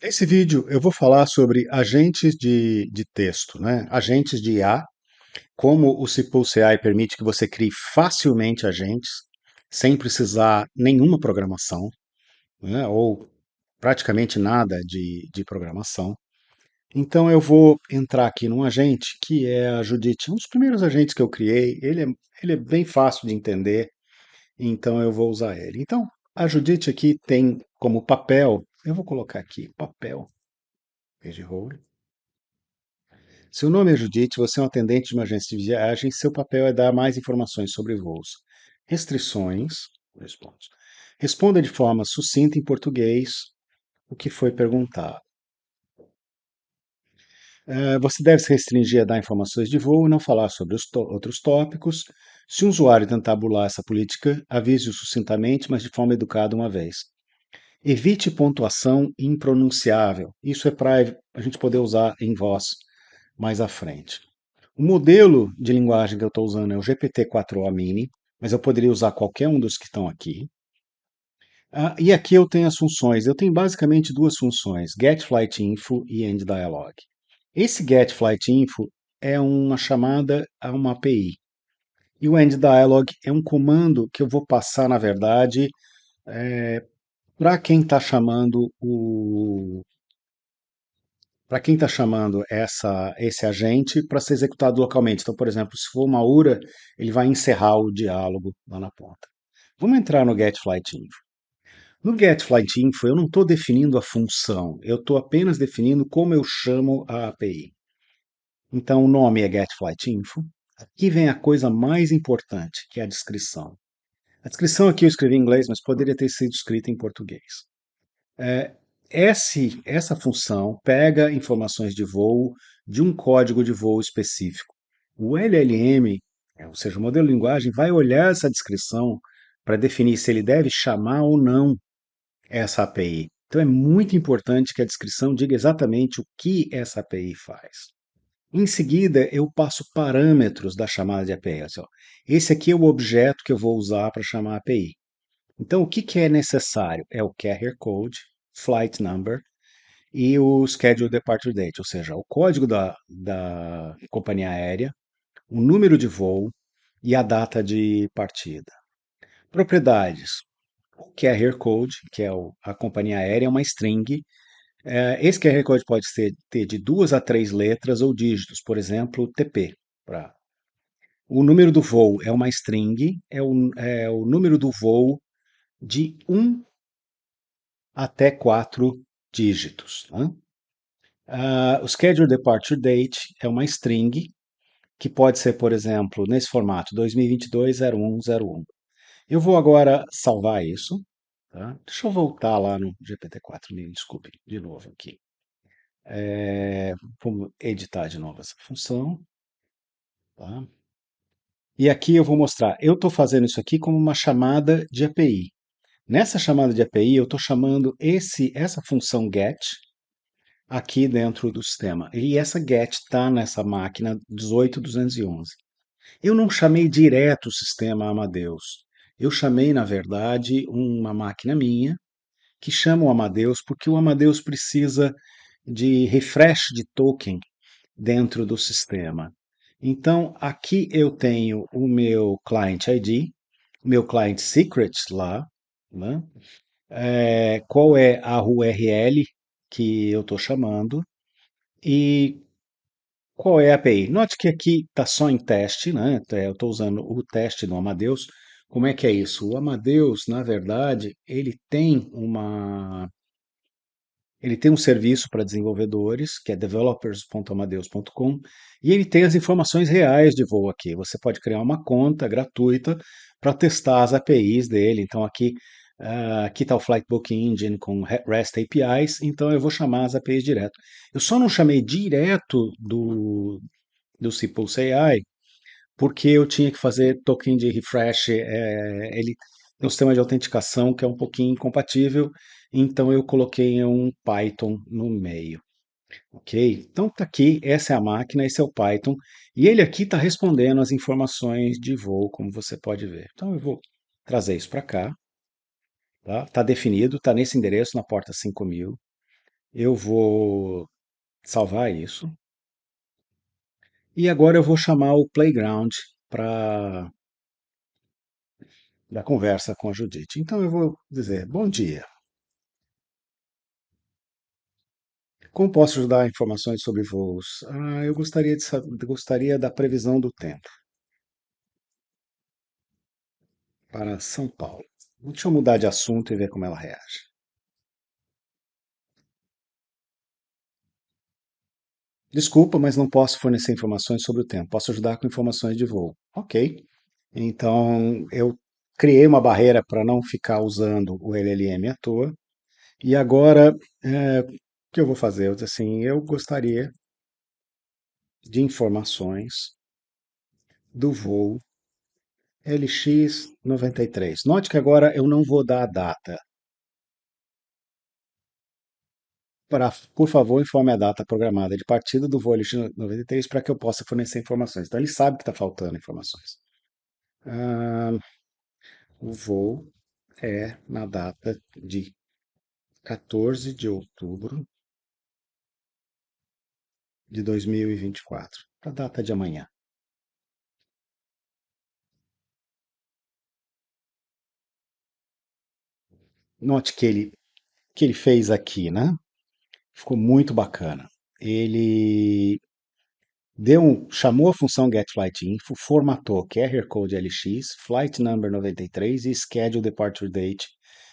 Nesse vídeo eu vou falar sobre agentes de texto, né? Agentes de IA, como o Cpulse AI permite que você crie facilmente agentes, sem precisar nenhuma programação, né? Ou praticamente nada de programação. Então eu vou entrar aqui num agente que é a Judith, um dos primeiros agentes que eu criei. Ele é bem fácil de entender, então eu vou usar ele. Então, a Judith aqui tem como papel, eu vou colocar aqui, papel, page role. Seu nome é Judite, você é um atendente de uma agência de viagem, seu papel é dar mais informações sobre voos. Restrições, dois pontos. Responda de forma sucinta em português o que foi perguntado. Você deve se restringir a dar informações de voo e não falar sobre os outros tópicos. Se um usuário tentar burlar essa política, avise-o sucintamente, mas de forma educada uma vez. Evite pontuação impronunciável. Isso é para a gente poder usar em voz mais à frente. O modelo de linguagem que eu estou usando é o GPT-4o Mini, mas eu poderia usar qualquer um dos que estão aqui. E aqui eu tenho as funções. Eu tenho basicamente duas funções: getFlightInfo e endDialog. Esse getFlightInfo é uma chamada a uma API. E o endDialog é um comando que eu vou passar, na verdade, para quem está chamando esse agente para ser executado localmente. Então, por exemplo, se for uma URA, ele vai encerrar o diálogo lá na ponta. Vamos entrar no getFlightInfo. No getFlightInfo, eu não estou definindo a função, eu estou apenas definindo como eu chamo a API. Então, o nome é getFlightInfo. Aqui vem a coisa mais importante, que é a descrição. A descrição aqui eu escrevi em inglês, mas poderia ter sido escrita em português. Essa função pega informações de voo de um código de voo específico. O LLM, ou seja, o modelo de linguagem, vai olhar essa descrição para definir se ele deve chamar ou não essa API. Então é muito importante que a descrição diga exatamente o que essa API faz. Em seguida, eu passo parâmetros da chamada de API. Assim, ó. Esse aqui é o objeto que eu vou usar para chamar a API. Então, o que é necessário? É o carrier code, flight number, e o Schedule Departure Date, ou seja, o código da companhia aérea, o número de voo e a data de partida. Propriedades. O Carrier Code, que é a companhia aérea, é uma string. Esse Carrier Code pode ter de 2 a 3 letras ou dígitos, por exemplo, TP. O número do voo é uma string, é o número do voo de 1 até 4 dígitos. Né? O Schedule Departure Date é uma string que pode ser, por exemplo, nesse formato 2022-0101. Eu vou agora salvar isso. Tá? Deixa eu voltar lá no GPT-4, me desculpe de novo aqui. Vamos editar de novo essa função. Tá? E aqui eu vou mostrar, eu estou fazendo isso aqui como uma chamada de API. Nessa chamada de API, eu estou chamando essa função get aqui dentro do sistema. E essa get está nessa máquina 18211. Eu não chamei direto o sistema Amadeus. Eu chamei, na verdade, uma máquina minha que chama o Amadeus porque o Amadeus precisa de refresh de token dentro do sistema. Então, aqui eu tenho o meu client ID, o meu client secret lá, né? Qual é a URL que eu estou chamando e qual é a API? Note que aqui está só em teste, né? Eu estou usando o teste do Amadeus. Como é que é isso? O Amadeus, na verdade, ele tem um serviço para desenvolvedores, que é developers.amadeus.com, e ele tem as informações reais de voo aqui. Você pode criar uma conta gratuita para testar as APIs dele. Então aqui está o Flight Booking Engine com REST APIs, então eu vou chamar as APIs direto. Eu só não chamei direto do Cpulse AI, porque eu tinha que fazer token de refresh. Ele tem um sistema de autenticação que é um pouquinho incompatível, então eu coloquei um Python no meio. Ok? Então tá aqui, essa é a máquina, esse é o Python, e ele aqui está respondendo as informações de voo, como você pode ver. Então eu vou trazer isso para cá, tá? Tá definido, está nesse endereço na porta 5000. Eu vou salvar isso. E agora eu vou chamar o Playground para da conversa com a Judite. Então eu vou dizer: bom dia. Como posso ajudar informações sobre voos? Eu gostaria da previsão do tempo para São Paulo. Deixa eu mudar de assunto e ver como ela reage. Desculpa, mas não posso fornecer informações sobre o tempo. Posso ajudar com informações de voo. Ok. Então eu criei uma barreira para não ficar usando o LLM à toa. E agora, o que eu vou fazer? Eu disse assim, eu gostaria de informações do voo LX93. Note que agora eu não vou dar a data. Por favor, informe a data programada de partida do voo LX93 para que eu possa fornecer informações. Então ele sabe que está faltando informações. Ah, o voo é na data de 14 de outubro de 2024, a data de amanhã. Note que ele fez aqui, né? Ficou muito bacana. Ele chamou a função getFlightInfo, formatou Carrier Code LX, Flight Number 93 e Schedule Departure Date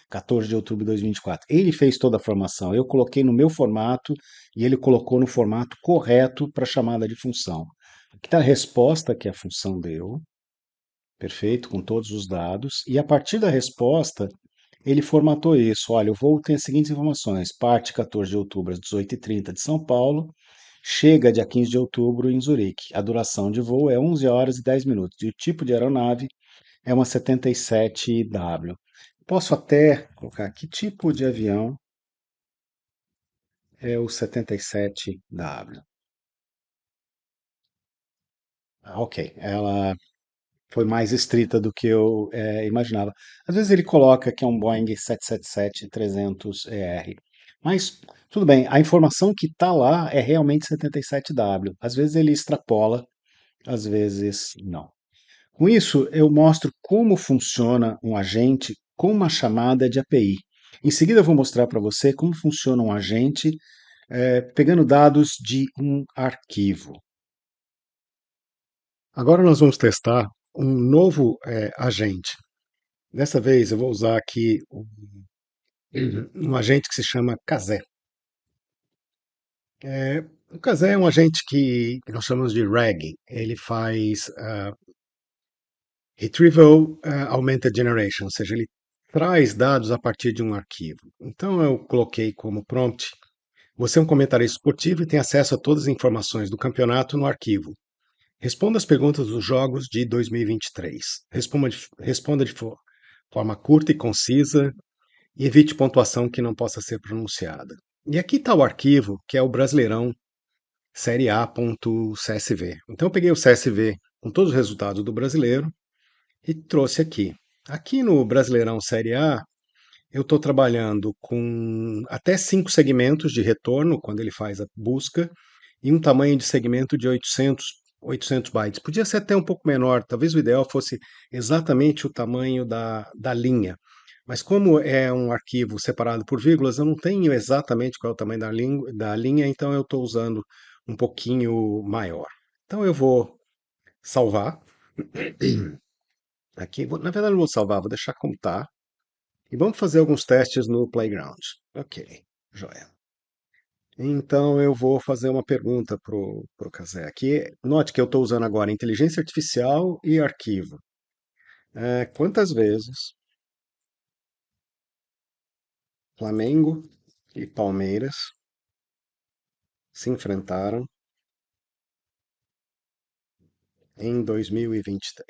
14 de outubro de 2024. Ele fez toda a formação. Eu coloquei no meu formato e ele colocou no formato correto para a chamada de função. Aqui está a resposta que a função deu, perfeito, com todos os dados. E a partir da resposta, ele formatou isso. Olha, o voo tem as seguintes informações: parte 14 de outubro às 18h30 de São Paulo, chega dia 15 de outubro em Zurique. A duração de voo é 11 horas e 10 minutos. E o tipo de aeronave é uma 77W. Posso até colocar que tipo de avião é o 77W. Ok, ela foi mais estrita do que eu imaginava. Às vezes ele coloca que é um Boeing 777-300ER, mas tudo bem, a informação que está lá é realmente 77W. Às vezes ele extrapola, às vezes não. Com isso, eu mostro como funciona um agente com uma chamada de API. Em seguida, eu vou mostrar para você como funciona um agente pegando dados de um arquivo. Agora nós vamos testar um novo agente. Dessa vez eu vou usar aqui um agente que se chama Kazé. O Kazé é um agente que nós chamamos de RAG. Ele faz Retrieval Augmented Generation, ou seja, ele traz dados a partir de um arquivo. Então eu coloquei como prompt: você é um comentarista esportivo e tem acesso a todas as informações do campeonato no arquivo. Responda as perguntas dos jogos de 2023. Responda de forma curta e concisa e evite pontuação que não possa ser pronunciada. E aqui está o arquivo, que é o Brasileirão Série A.csv. Então eu peguei o CSV com todos os resultados do brasileiro e trouxe aqui. Aqui no Brasileirão Série A, eu estou trabalhando com até 5 segmentos de retorno, quando ele faz a busca, e um tamanho de segmento de 800 bytes. Podia ser até um pouco menor, talvez o ideal fosse exatamente o tamanho da linha. Mas como é um arquivo separado por vírgulas, eu não tenho exatamente qual é o tamanho da linha, então eu estou usando um pouquinho maior. Então eu vou salvar aqui. Na verdade, não vou salvar, vou deixar como está. E vamos fazer alguns testes no Playground. Ok, joia. Então eu vou fazer uma pergunta pro Casé aqui. Note que eu estou usando agora inteligência artificial e arquivo. Quantas vezes Flamengo e Palmeiras se enfrentaram em 2023?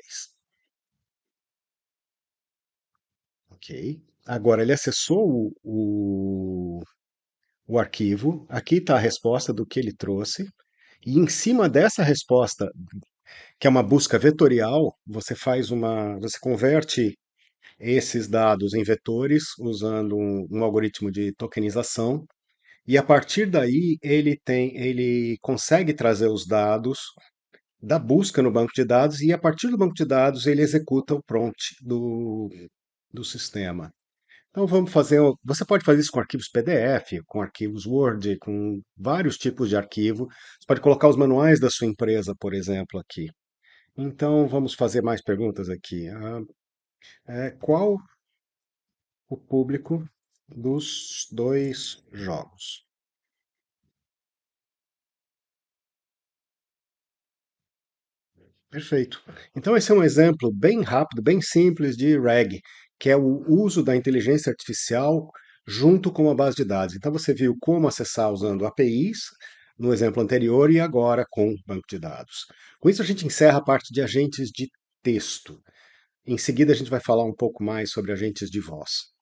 Ok. Agora ele acessou o arquivo. Aqui está a resposta do que ele trouxe. E em cima dessa resposta, que é uma busca vetorial, você converte esses dados em vetores usando um algoritmo de tokenização e a partir daí ele consegue trazer os dados da busca no banco de dados e a partir do banco de dados ele executa o prompt do sistema. Então vamos fazer. Você pode fazer isso com arquivos PDF, com arquivos Word, com vários tipos de arquivo. Você pode colocar os manuais da sua empresa, por exemplo, aqui. Então vamos fazer mais perguntas aqui. Qual o público dos dois jogos? Perfeito. Então esse é um exemplo bem rápido, bem simples de RAG, que é o uso da inteligência artificial junto com uma base de dados. Então você viu como acessar usando APIs no exemplo anterior e agora com banco de dados. Com isso a gente encerra a parte de agentes de texto. Em seguida a gente vai falar um pouco mais sobre agentes de voz.